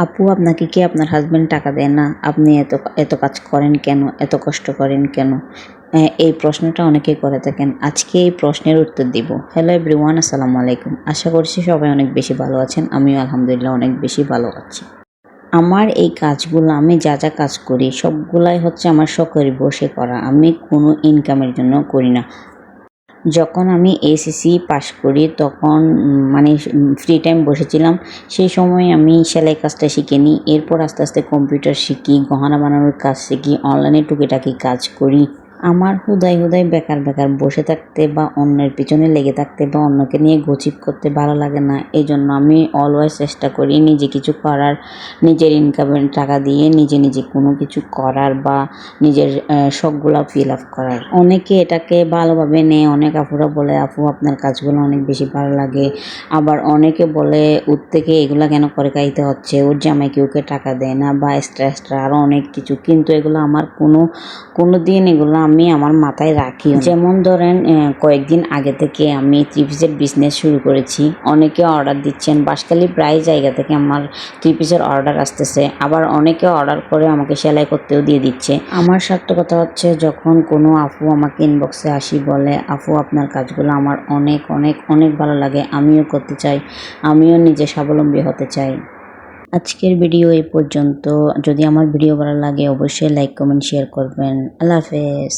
আপু, আপনাকে কি আপনার হাজবেন্ড টাকা দেয় না? আপনি এত এত কাজ করেন কেন? এত কষ্ট করেন কেন? এই প্রশ্নটা অনেকেই করে থাকেন। আজকে এই প্রশ্নের উত্তর দিব। হ্যালো এভরিওয়ান, আসসালামু আলাইকুম। আশা করছি সবাই অনেক বেশি ভালো আছেন। আমিও আলহামদুলিল্লাহ অনেক বেশি ভালো আছি। আমার এই কাজগুলো, আমি যা যা কাজ করি সবগুলাই হচ্ছে আমার শখের বসে করা। আমি কোনো ইনকামের জন্য করি না। যখন আমি এসএসসি পাস করি তখন মানে ফ্রি টাইম বসেছিলাম। সেই সময় আমি সেলাই কাজটা শিখে নিই। এরপর আস্তে আস্তে কম্পিউটার শিখি, গহনা বানানোর কাজ শিখি, অনলাইনে টুকিটাকি কাজ করি। আমার হুদাই বেকার বসে থাকতে বা অন্যের পিছনে লেগে থাকতে বা অন্যকে নিয়ে গসিপ করতে ভালো লাগে না। এই জন্য আমি অলওয়েজ চেষ্টা করি নিজে কিছু করার, নিজের ইনকামের টাকা দিয়ে নিজে কোনো কিছু করার বা নিজের শখগুলো ফিল আপ করার। অনেকে এটাকে ভালোভাবে নেয়। অনেক আপুরা বলে, আপু আপনার কাজগুলো অনেক বেশি ভালো লাগে। আবার অনেকে বলে, ওর থেকে এগুলা কেন করে খাইতে হচ্ছে, ওর জামাই কি ওকে টাকা দেয় না, বা এক্সট্রা আরও অনেক কিছু। কিন্তু এগুলো আমার কোনো দিন এগুলো আমি আমার মাথায় রাখি। যেমন ধরেন, কয়েকদিন আগে থেকে আমি থ্রি পিসের বিজনেস শুরু করেছি। অনেকে অর্ডার দিচ্ছেন, বাঁশখালী প্রায় জায়গা থেকে আমার থ্রি পিসের অর্ডার আসতেছে। আবার অনেকে অর্ডার করে আমাকে সেলাই করতেও দিয়ে দিচ্ছে। আমার সার্থকতা হচ্ছে যখন কোনো আপু আমাকে ইনবক্সে আসি বলে, আপু আপনার কাজগুলো আমার অনেক ভালো লাগে, আমিও করতে চাই, আমিও নিজে স্বাবলম্বী হতে চাই। আজকের ভিডিও এই পর্যন্ত। যদি আমার ভিডিও ভালো লাগে অবশ্যই লাইক, কমেন্ট, শেয়ার করবেন। আল্লাহ হাফেজ।